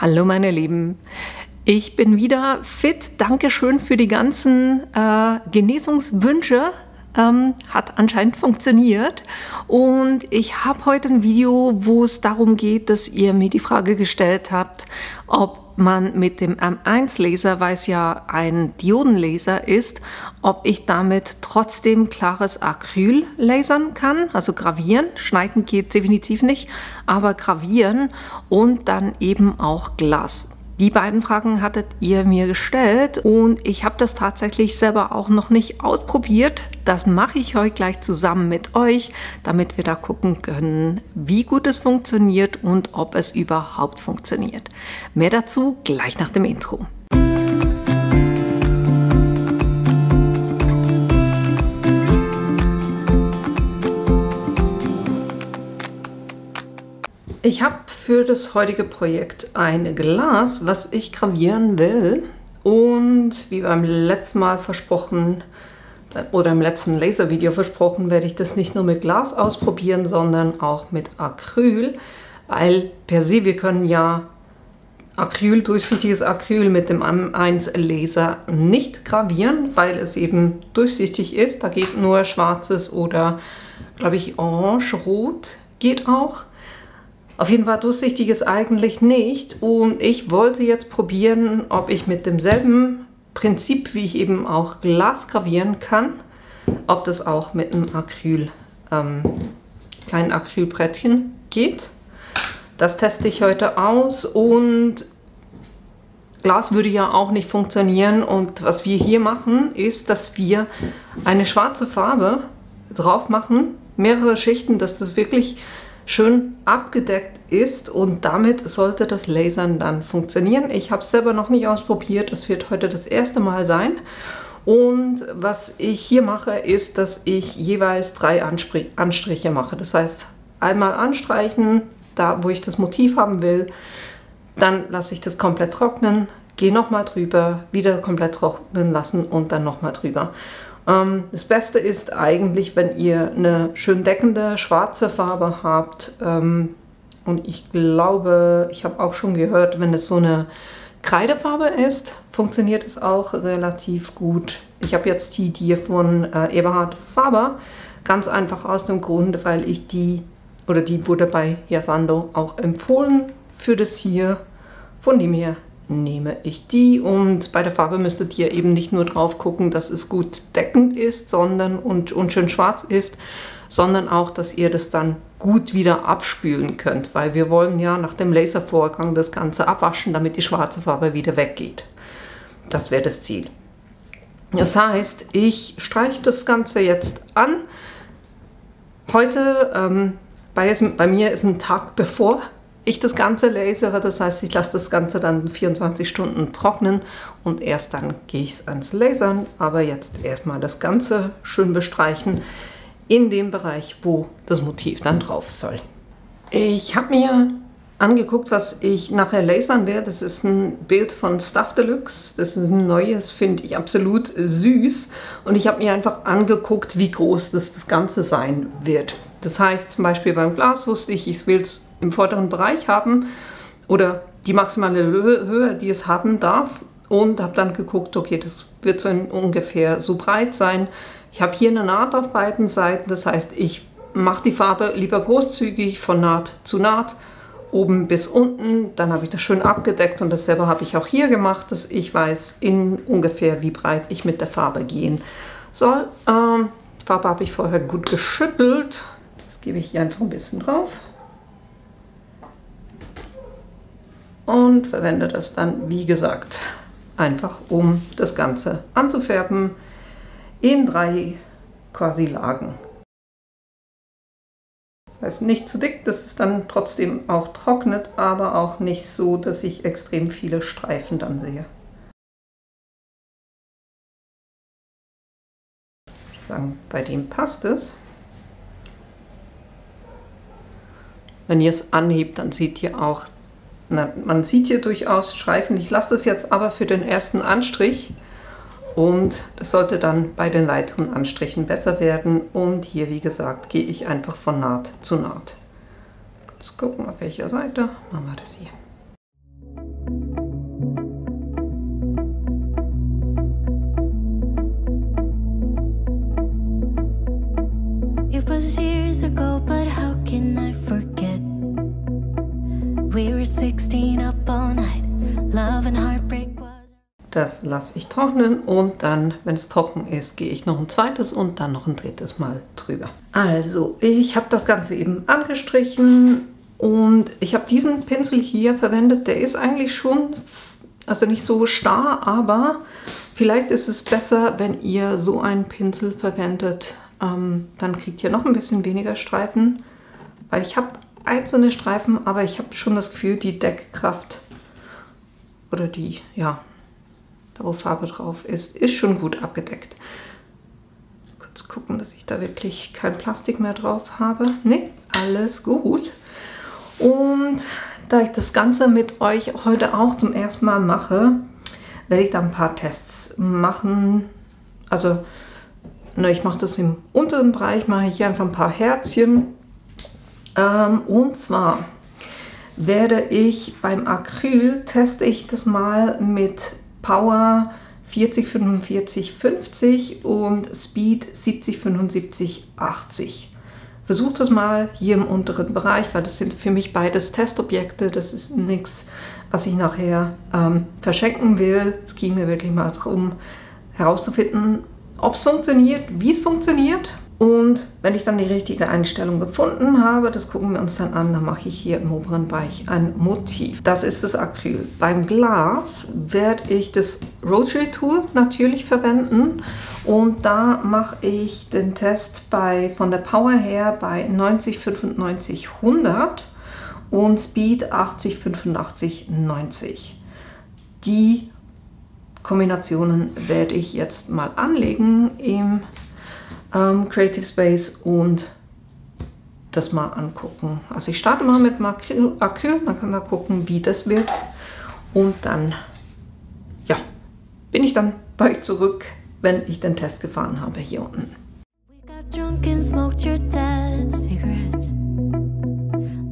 Hallo meine Lieben, ich bin wieder fit. Dankeschön für die ganzen Genesungswünsche. Hat anscheinend funktioniert und ich habe heute ein Video, wo es darum geht, dass ihr mir die Frage gestellt habt, ob man mit dem M1-Laser, weil es ja ein Diodenlaser ist, ob ich damit trotzdem klares Acryl lasern kann, also gravieren. Schneiden geht definitiv nicht, aber gravieren und dann eben auch Glas. Die beiden Fragen hattet ihr mir gestellt und ich habe das tatsächlich selber auch noch nicht ausprobiert. Das mache ich heute gleich zusammen mit euch, damit wir da gucken können, wie gut es funktioniert und ob es überhaupt funktioniert. Mehr dazu gleich nach dem Intro. Ich habe für das heutige Projekt ein Glas, was ich gravieren will, und wie beim letzten Mal versprochen oder im letzten Laservideo versprochen, werde ich das nicht nur mit Glas ausprobieren, sondern auch mit Acryl, weil per se wir können ja Acryl, durchsichtiges Acryl mit dem M1 Laser nicht gravieren, weil es eben durchsichtig ist. Da geht nur schwarzes oder, glaube ich, orange-rot geht auch. Auf jeden Fall durchsichtig ist eigentlich nicht und ich wollte jetzt probieren, ob ich mit demselben Prinzip, wie ich eben auch Glas gravieren kann, ob das auch mit einem Acryl, kleinen Acrylbrettchen geht. Das teste ich heute aus und Glas würde ja auch nicht funktionieren, und was wir hier machen, ist, dass wir eine schwarze Farbe drauf machen, mehrere Schichten, dass das wirklich schön abgedeckt ist, und damit sollte das Lasern dann funktionieren. Ich habe es selber noch nicht ausprobiert, es wird heute das erste Mal sein. Und was ich hier mache, ist, dass ich jeweils 3 Anstriche mache. Das heißt, einmal anstreichen, da wo ich das Motiv haben will, dann lasse ich das komplett trocknen, gehe nochmal drüber, wieder komplett trocknen lassen und dann nochmal drüber. Das Beste ist eigentlich, wenn ihr eine schön deckende schwarze Farbe habt, und ich glaube, ich habe auch schon gehört, wenn es so eine Kreidefarbe ist, funktioniert es auch relativ gut. Ich habe jetzt die hier von Eberhard Faber, ganz einfach aus dem Grund, weil ich die wurde bei Yasando auch empfohlen für das hier, von dem her nehme ich die. Und bei der Farbe müsstet ihr eben nicht nur drauf gucken, dass es gut deckend ist, sondern und schön schwarz ist, sondern auch, dass ihr das dann gut wieder abspülen könnt, weil wir wollen ja nach dem Laservorgang das Ganze abwaschen, damit die schwarze Farbe wieder weggeht. Das wäre das Ziel. Das heißt, ich streiche das Ganze jetzt an. Heute, bei mir ist ein Tag bevor ich das Ganze lasere, das heißt, ich lasse das Ganze dann 24 Stunden trocknen und erst dann gehe ich es ans Lasern. Aber jetzt erstmal das Ganze schön bestreichen in dem Bereich, wo das Motiv dann drauf soll. Ich habe mir angeguckt, was ich nachher lasern werde. Das ist ein Bild von Stuff Deluxe. Das ist ein neues, finde ich absolut süß. Und ich habe mir einfach angeguckt, wie groß das Ganze sein wird. Das heißt, zum Beispiel beim Glas wusste ich will es im vorderen Bereich haben oder die maximale Höhe, die es haben darf, und habe dann geguckt, okay, das wird so ungefähr so breit sein. Ich habe hier eine Naht auf beiden Seiten, das heißt, ich mache die Farbe lieber großzügig von Naht zu Naht, oben bis unten, dann habe ich das schön abgedeckt, und dasselbe habe ich auch hier gemacht, dass ich weiß ungefähr, wie breit ich mit der Farbe gehen soll. Die Farbe habe ich vorher gut geschüttelt, das gebe ich hier einfach ein bisschen drauf. Und verwende das dann, wie gesagt, einfach um das Ganze anzufärben in 3 quasi Lagen. Das heißt, nicht zu dick, dass es dann trotzdem auch trocknet, aber auch nicht so, dass ich extrem viele Streifen dann sehe. Ich würde sagen, bei dem passt es. Wenn ihr es anhebt, dann seht ihr auch, man sieht hier durchaus Streifen. Ich lasse das jetzt aber für den ersten Anstrich, und es sollte dann bei den weiteren Anstrichen besser werden. Und hier, wie gesagt, gehe ich einfach von Naht zu Naht. Kurz gucken, auf welcher Seite. Machen wir das hier. can I forget? We were 16 up all night. Love and heartbreak was... Das lasse ich trocknen und dann, wenn es trocken ist, gehe ich noch ein zweites und dann noch ein drittes Mal drüber. Also, ich habe das Ganze eben angestrichen und ich habe diesen Pinsel hier verwendet. Der ist eigentlich schon, also nicht so starr, aber vielleicht ist es besser, wenn ihr so einen Pinsel verwendet. Dann kriegt ihr noch ein bisschen weniger Streifen, weil ich habe einzelne Streifen, aber ich habe schon das Gefühl, die Deckkraft oder die, ja, da wo Farbe drauf ist, ist schon gut abgedeckt. Kurz gucken, dass ich da wirklich kein Plastik mehr drauf habe. Ne, alles gut. Und da ich das Ganze mit euch heute auch zum ersten Mal mache, werde ich da ein paar Tests machen. Also, ne, ich mache das im unteren Bereich, mache ich hier einfach ein paar Herzchen. Und zwar werde ich beim Acryl, teste ich das mal mit Power 40 45 50 und Speed 70 75 80. Versucht das mal hier im unteren Bereich, weil das sind für mich beides Testobjekte. Das ist nichts, was ich nachher verschenken will. Es ging mir wirklich mal darum, herauszufinden, ob es funktioniert, wie es funktioniert. Und wenn ich dann die richtige Einstellung gefunden habe, das gucken wir uns dann an, dann mache ich hier im oberen Bereich ein Motiv. Das ist das Acryl. Beim Glas werde ich das Rotary Tool natürlich verwenden und da mache ich den Test von der Power her bei 90, 95, 100 und Speed 80, 85, 90. Die Kombinationen werde ich jetzt mal anlegen im Creative Space und das mal angucken. Also ich starte mal mit Acryl, dann können wir gucken, wie das wird. Und dann, ja, bin ich dann bei euch zurück, wenn ich den Test gefahren habe hier unten. We got drunk and smoked your dad's cigarettes.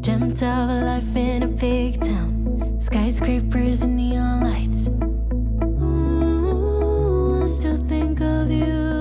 Dreamt of a life in a big town. Skyscrapers and neon lights. Ooh, I still think of you.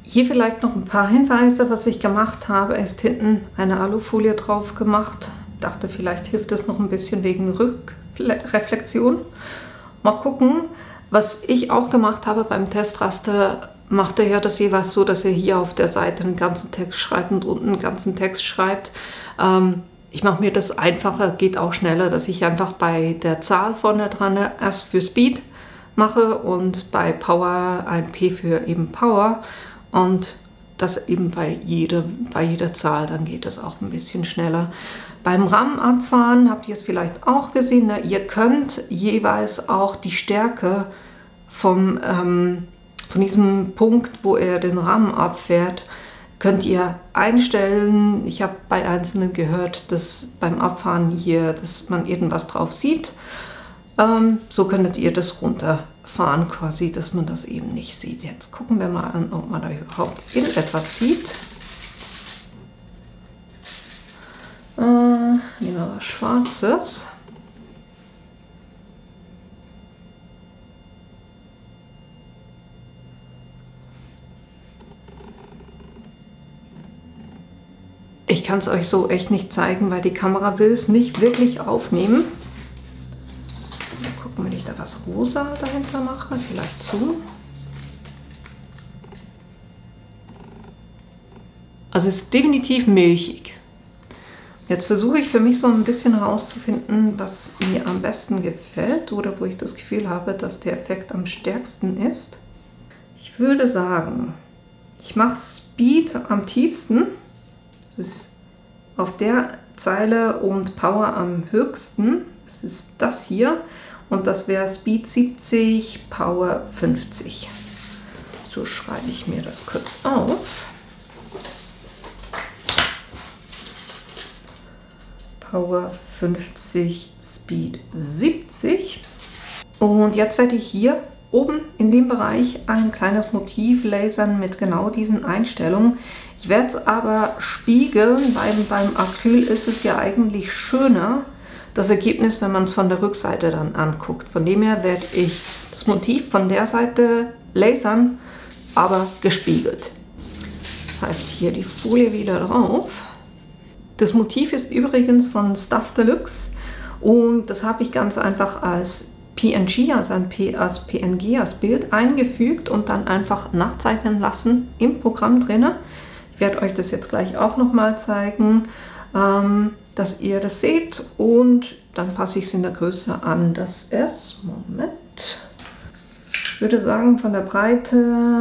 Hier vielleicht noch ein paar Hinweise, was ich gemacht habe. Ist hinten eine Alufolie drauf gemacht. Dachte, vielleicht hilft es noch ein bisschen wegen Rückreflexion. Mal gucken. Was ich auch gemacht habe beim Testraster, macht er ja das jeweils so, dass er hier auf der Seite einen ganzen Text schreibt und unten einen ganzen Text schreibt. Ich mache mir das einfacher, geht auch schneller, dass ich einfach bei der Zahl vorne dran erst für Speed mache und bei Power ein P für eben Power. Und das eben bei jeder Zahl, dann geht es auch ein bisschen schneller. Beim Rahmenabfahren habt ihr es vielleicht auch gesehen, ne? Ihr könnt jeweils auch die Stärke von diesem Punkt, wo er den Rahmen abfährt, könnt ihr einstellen. Ich habe bei Einzelnen gehört, dass beim Abfahren hier, dass man irgendwas drauf sieht. So könntet ihr das runterfahren quasi, dass man das eben nicht sieht. Jetzt gucken wir mal an, ob man da überhaupt irgendetwas sieht. Nehmen wir was Schwarzes. kann es euch so echt nicht zeigen, weil die Kamera will es nicht wirklich aufnehmen. Mal gucken, wenn ich da was rosa dahinter mache, vielleicht so. Also es ist definitiv milchig. Jetzt versuche ich für mich so ein bisschen herauszufinden, was mir am besten gefällt oder wo ich das Gefühl habe, dass der Effekt am stärksten ist. Ich würde sagen, ich mache Speed am tiefsten. Das ist auf der Zeile und Power am höchsten. Das ist das hier. Und das wäre Speed 70, Power 50. So schreibe ich mir das kurz auf. Power 50, Speed 70. Und jetzt werde ich hier oben in dem Bereich ein kleines Motiv lasern mit genau diesen Einstellungen. Ich werde es aber spiegeln, weil beim Acryl ist es ja eigentlich schöner, das Ergebnis, wenn man es von der Rückseite dann anguckt. Von dem her werde ich das Motiv von der Seite lasern, aber gespiegelt. Das heißt, hier die Folie wieder drauf. Das Motiv ist übrigens von Stuff Deluxe und das habe ich ganz einfach als PNG, also als PNG, als Bild eingefügt und dann einfach nachzeichnen lassen im Programm drin. Ich werde euch das jetzt gleich auch nochmal zeigen, dass ihr das seht und dann passe ich es in der Größe an. Das ist, Moment, ich würde sagen von der Breite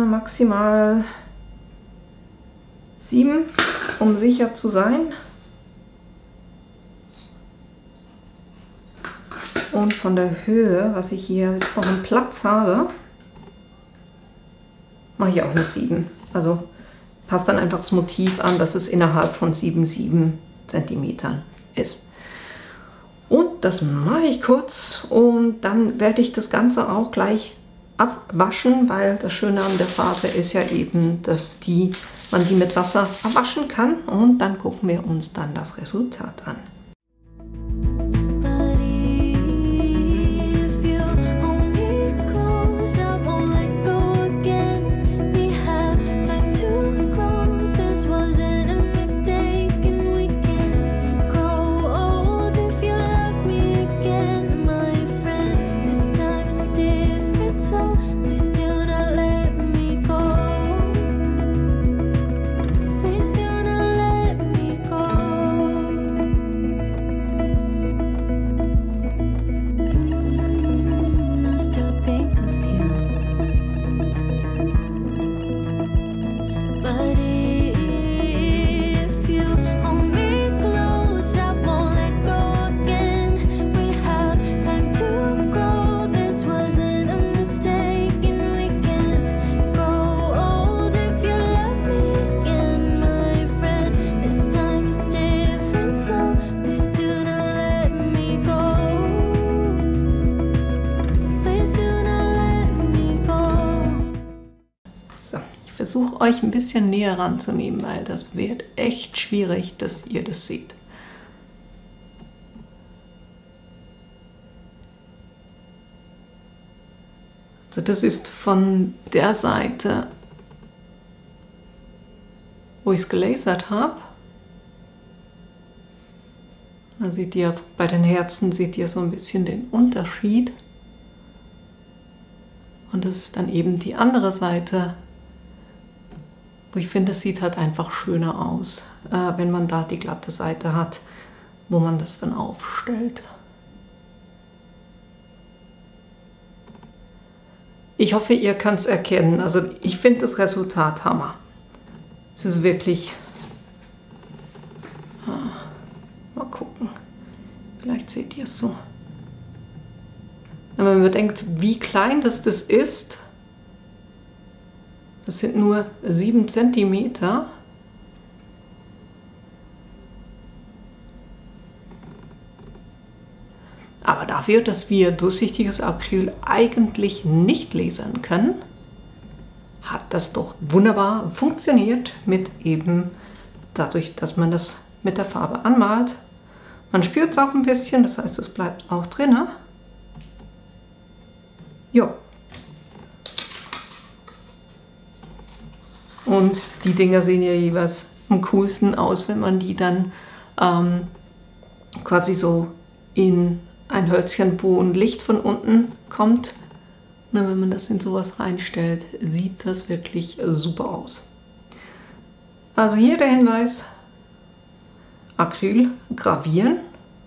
maximal 7, um sicher zu sein. Und von der Höhe, was ich hier jetzt noch einen Platz habe, mache ich auch eine 7. Also passt dann einfach das Motiv an, dass es innerhalb von 7 cm ist. Und das mache ich kurz und dann werde ich das Ganze auch gleich abwaschen, weil das Schöne an der Farbe ist ja eben, dass man die mit Wasser abwaschen kann. Und dann gucken wir uns dann das Resultat an. Versuche euch ein bisschen näher ranzunehmen, weil das wird echt schwierig, dass ihr das seht. Also das ist von der Seite, wo ich es gelasert habe. Da seht ihr, bei den Herzen seht ihr so ein bisschen den Unterschied. Und das ist dann eben die andere Seite, wo ich finde, es sieht halt einfach schöner aus, wenn man da die glatte Seite hat, wo man das dann aufstellt. Ich hoffe, ihr könnt es erkennen. Also ich finde das Resultat Hammer. Es ist wirklich... mal gucken. Vielleicht seht ihr es so. Wenn man bedenkt, wie klein das ist, das sind nur 7 cm. Aber dafür, dass wir durchsichtiges Acryl eigentlich nicht lasern können, hat das doch wunderbar funktioniert mit eben dadurch, dass man das mit der Farbe anmalt. Man spürt es auch ein bisschen, das heißt, es bleibt auch drin. Ja. Und die Dinger sehen ja jeweils am coolsten aus, wenn man die dann quasi so in ein Hölzchen, wo ein Licht von unten kommt. Na, wenn man das in sowas reinstellt, sieht das wirklich super aus. Also hier der Hinweis, Acryl gravieren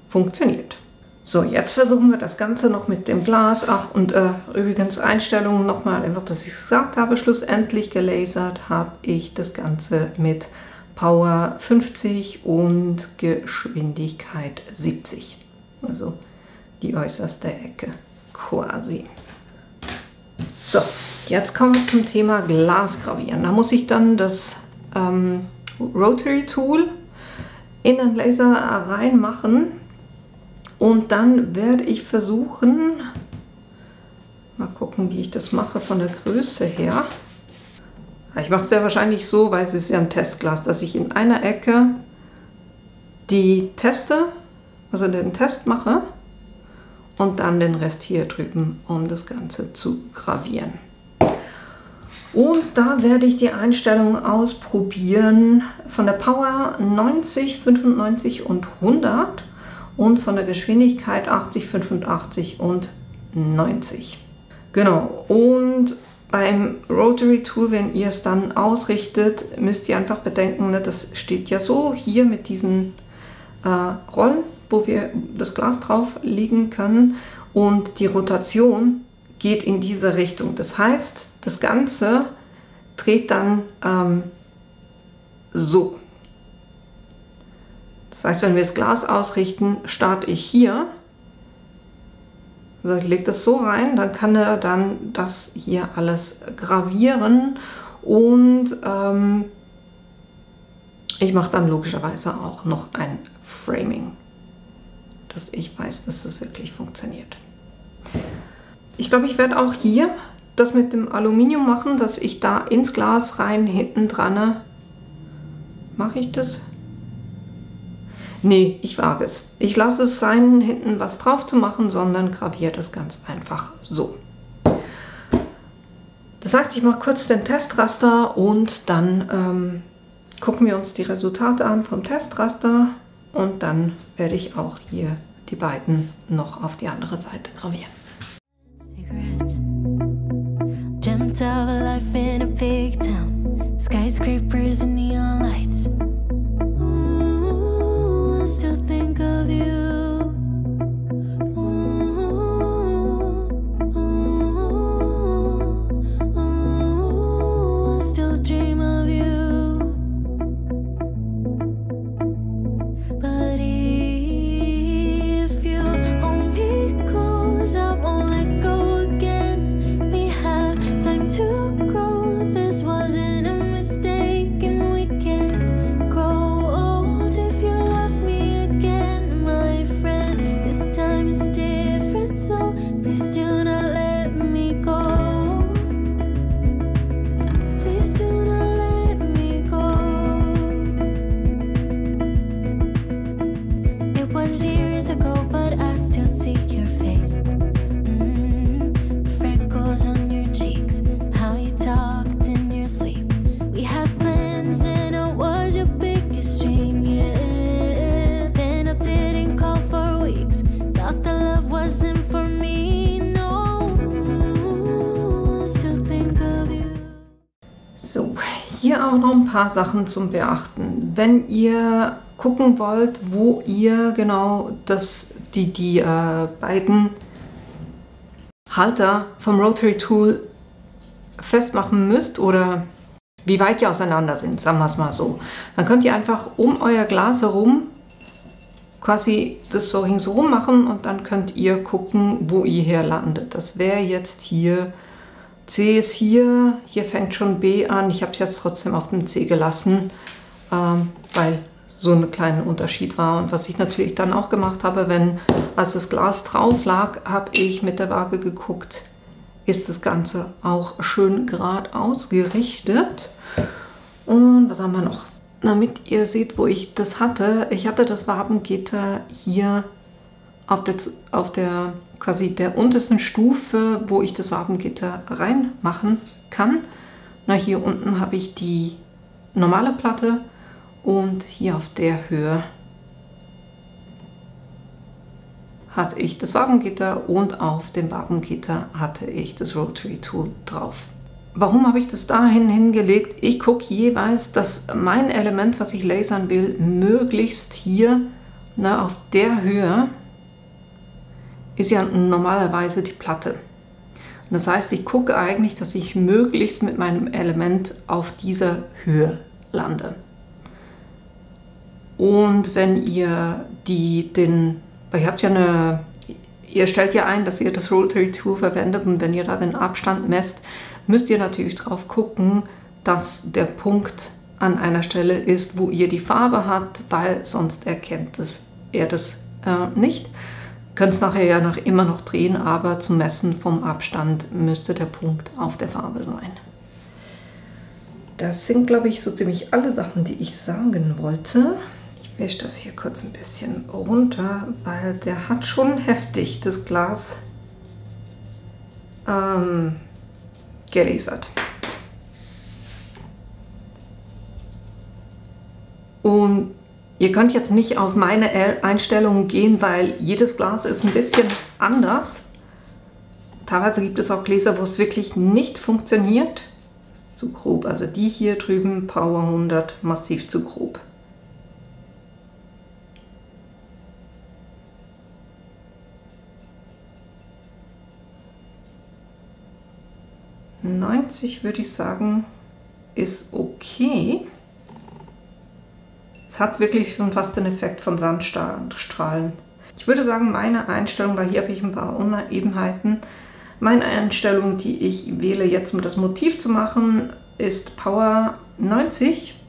funktioniert. So, jetzt versuchen wir das Ganze noch mit dem Glas. Ach, und übrigens Einstellungen nochmal, einfach, dass ich es gesagt habe, schlussendlich gelasert habe ich das Ganze mit Power 50 und Geschwindigkeit 70. Also die äußerste Ecke quasi. So, jetzt kommen wir zum Thema Glasgravieren. Da muss ich dann das Rotary Tool in den Laser reinmachen und dann werde ich versuchen, mal gucken, wie ich das mache von der Größe her. Ich mache es sehr wahrscheinlich so, weil es ist ja ein Testglas, dass ich in einer Ecke die Teste, also den Test mache und dann den Rest hier drüben, um das Ganze zu gravieren. Und da werde ich die Einstellungen ausprobieren von der Power 90, 95 und 100 und von der Geschwindigkeit 80, 85 und 90. Genau, und beim Rotary Tool, wenn ihr es dann ausrichtet, müsst ihr einfach bedenken, ne, das steht ja so hier mit diesen Rollen, wo wir das Glas drauf legen können und die Rotation geht in diese Richtung. Das heißt, das Ganze dreht dann so. Das heißt, wenn wir das Glas ausrichten, starte ich hier. Also ich lege das so rein, dann kann er dann das hier alles gravieren und ich mache dann logischerweise auch noch ein Framing, dass ich weiß, dass das wirklich funktioniert. Ich glaube, ich werde auch hier das mit dem Aluminium machen, dass ich da ins Glas rein hinten dran. Mache ich das? Nee, ich wage es. Ich lasse es sein, hinten was drauf zu machen, sondern graviere das ganz einfach so. Das heißt, ich mache kurz den Testraster und dann gucken wir uns die Resultate an vom Testraster und dann werde ich auch hier die beiden noch auf die andere Seite gravieren. Dreamt of a life in a big town, skyscrapers and neon lights. Ooh, I still think of you. Ooh, ooh, ooh, I still dream of you. But if you hold me close, I won't let go again. We have time to grow. This wasn't a mistake, and we can grow old if you love me again, my friend. This time is different, so please do not let me go. Please do not let me go. It was years ago, but I still see your face. Freckles on your cheeks, how you talked in your sleep. We had plans and I was your biggest dream, yeah. Then I didn't call for weeks, thought the love wasn't for me, no. I still think of you. So, hier auch noch ein paar Sachen zum Beachten. Wenn ihr gucken wollt, wo ihr genau die beiden Halter vom Rotary Tool festmachen müsst oder wie weit die auseinander sind, sagen wir es mal so, dann könnt ihr einfach um euer Glas herum quasi das so ringsherum machen und dann könnt ihr gucken, wo ihr hier landet. Das wäre jetzt hier, C ist hier fängt schon B an. Ich habe es jetzt trotzdem auf dem C gelassen, weil so ein kleiner Unterschied war. Und was ich natürlich dann auch gemacht habe, als das Glas drauf lag, habe ich mit der Waage geguckt, ist das Ganze auch schön gerade ausgerichtet. Und was haben wir noch? Damit ihr seht, wo ich das hatte. Ich hatte das Wabengitter hier auf der quasi der untersten Stufe, wo ich das Wabengitter reinmachen kann. Na, hier unten habe ich die normale Platte und hier auf der Höhe hatte ich das Wabengitter und auf dem Wabengitter hatte ich das Rotary Tool drauf. Warum habe ich das dahin hingelegt? Ich gucke jeweils, dass mein Element, was ich lasern will, möglichst hier auf der Höhe ist ja normalerweise die Platte. Und das heißt, ich gucke eigentlich, dass ich möglichst mit meinem Element auf dieser Höhe lande. Und wenn ihr weil ihr habt ja ihr stellt ja ein, dass ihr das Rotary Tool verwendet und wenn ihr da den Abstand messt, müsst ihr natürlich drauf gucken, dass der Punkt an einer Stelle ist, wo ihr die Farbe habt, weil sonst erkennt er das nicht. Ihr könnt es nachher ja immer noch drehen, aber zum Messen vom Abstand müsste der Punkt auf der Farbe sein. Das sind, glaube ich, so ziemlich alle Sachen, die ich sagen wollte. Ich wische das hier kurz ein bisschen runter, weil der hat schon heftig das Glas gelasert. Und ihr könnt jetzt nicht auf meine Einstellungen gehen, weil jedes Glas ist ein bisschen anders. Teilweise gibt es auch Gläser, wo es wirklich nicht funktioniert. Das ist zu grob. Also die hier drüben, Power 100, massiv zu grob. würde ich sagen, ist okay. Es hat wirklich schon fast den Effekt von Sandstrahlen. Ich würde sagen, meine Einstellung, weil hier habe ich ein paar Unebenheiten, meine Einstellung, die ich wähle, jetzt mit das Motiv zu machen, ist Power 90.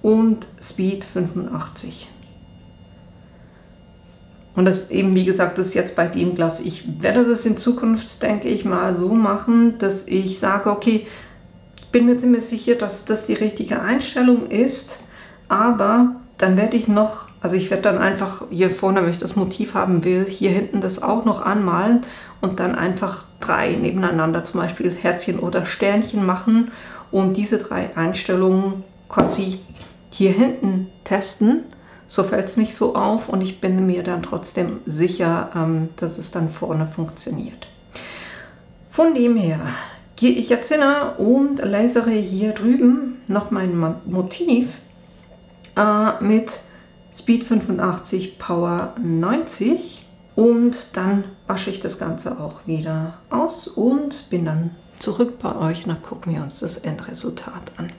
Und Speed 85. Und das eben, wie gesagt, das ist jetzt bei dem Glas. Ich werde das in Zukunft, denke ich mal, so machen, dass ich sage, okay, ich bin mir ziemlich sicher, dass das die richtige Einstellung ist, aber dann werde ich noch, also ich werde dann einfach hier vorne, wenn ich das Motiv haben will, hier hinten das auch noch anmalen und dann einfach 3 nebeneinander, zum Beispiel das Herzchen oder Sternchen machen und diese 3 Einstellungen quasi hier hinten testen. So fällt es nicht so auf und ich bin mir dann trotzdem sicher, dass es dann vorne funktioniert. Von dem her gehe ich jetzt hin und lasere hier drüben noch mein Motiv mit Speed 85, Power 90 und dann wasche ich das Ganze auch wieder aus und bin dann zurück bei euch. Dann gucken wir uns das Endresultat an.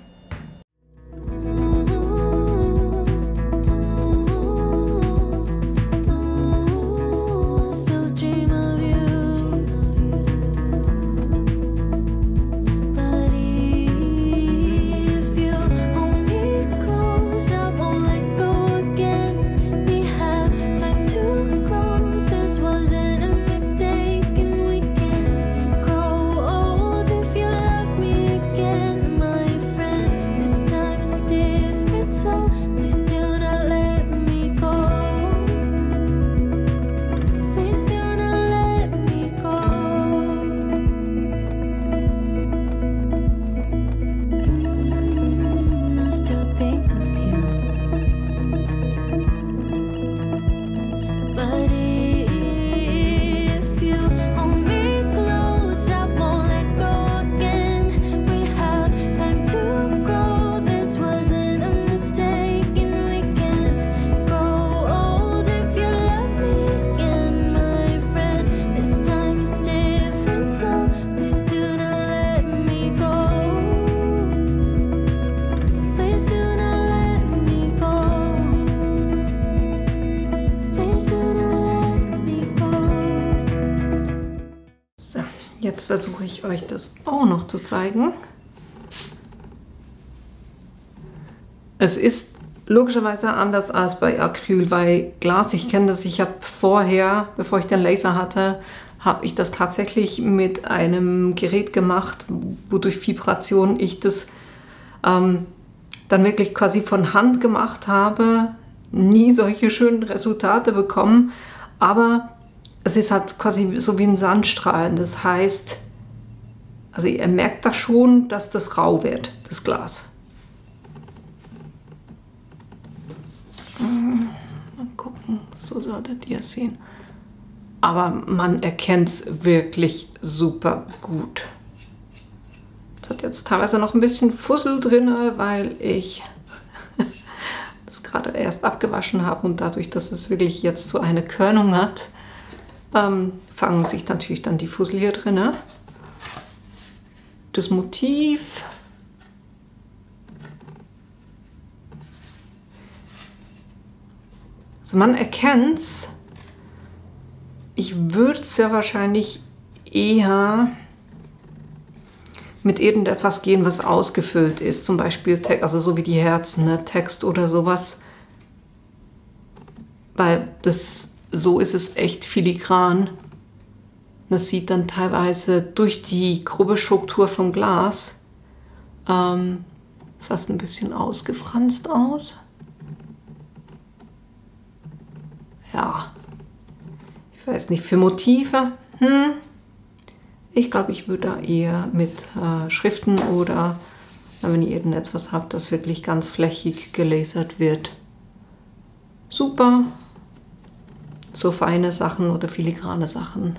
Jetzt versuche ich euch das auch noch zu zeigen. Es ist logischerweise anders als bei Acryl, weil Glas, ich kenne das, ich habe vorher, bevor ich den Laser hatte, habe ich das tatsächlich mit einem Gerät gemacht, wodurch Vibration ich das dann wirklich quasi von Hand gemacht habe. Nie solche schönen Resultate bekommen, aber es ist halt quasi so wie ein Sandstrahlen. Das heißt, Also ihr merkt da schon, dass das rau wird, das Glas. Mal gucken, so solltet ihr es sehen. Aber man erkennt es wirklich super gut. Es hat jetzt teilweise noch ein bisschen Fussel drin, weil ich das gerade erst abgewaschen habe und dadurch, dass es wirklich jetzt so eine Körnung hat, fangen sich natürlich dann die Fussel hier drin. Das Motiv also man erkennt es. Ich würde es ja wahrscheinlich eher mit irgendetwas gehen, was ausgefüllt ist. Zum Beispiel, also so wie die Herzen, ne? Text oder sowas. Weil so ist es echt filigran. Das sieht dann teilweise durch die grobe Struktur vom Glas fast ein bisschen ausgefranst aus. Ja, ich weiß nicht, für Motive, ich glaube, ich würde da eher mit Schriften oder wenn ihr irgendetwas habt, das wirklich ganz flächig gelasert wird. Super. So feine Sachen oder filigrane Sachen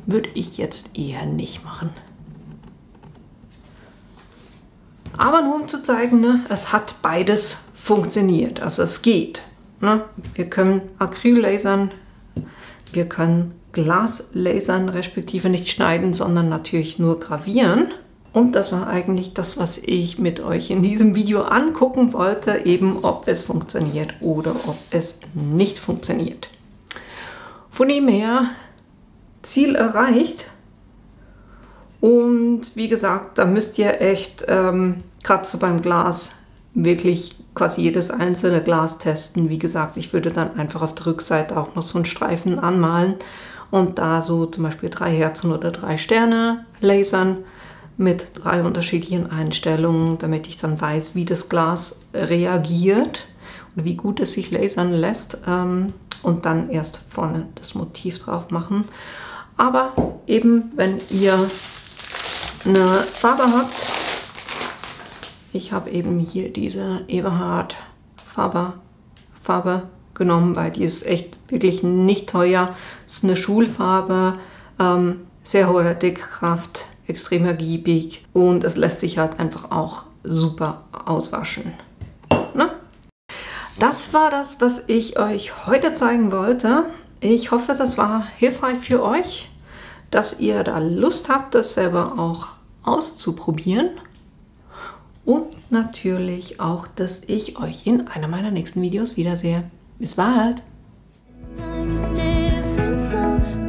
würde ich jetzt eher nicht machen. Aber nur um zu zeigen, ne, es hat beides funktioniert. Also es geht. Ne? Wir können Acryl lasern, wir können Glas lasern, respektive nicht schneiden, sondern natürlich nur gravieren. Und das war eigentlich das, was ich mit euch in diesem Video angucken wollte, eben ob es funktioniert oder ob es nicht funktioniert. Von dem her, Ziel erreicht. Und wie gesagt, da müsst ihr echt, gerade so beim Glas, wirklich quasi jedes einzelne Glas testen. Wie gesagt, ich würde dann einfach auf der Rückseite auch noch so einen Streifen anmalen und da so zum Beispiel 3 Herzen oder 3 Sterne lasern mit 3 unterschiedlichen Einstellungen, damit ich dann weiß, wie das Glas reagiert und wie gut es sich lasern lässt, und dann erst vorne das Motiv drauf machen. Aber eben, wenn ihr eine Farbe habt, ich habe eben hier diese Eberhard Farbe genommen, weil die ist echt wirklich nicht teuer. Es ist eine Schulfarbe, sehr hohe Dickkraft, extrem ergiebig und es lässt sich halt einfach auch super auswaschen. Ne? Das war das, was ich euch heute zeigen wollte. Ich hoffe, das war hilfreich für euch, dass ihr da Lust habt, das selber auch auszuprobieren. Und natürlich auch, dass ich euch in einem meiner nächsten Videos wiedersehe. Bis bald! This time is different, so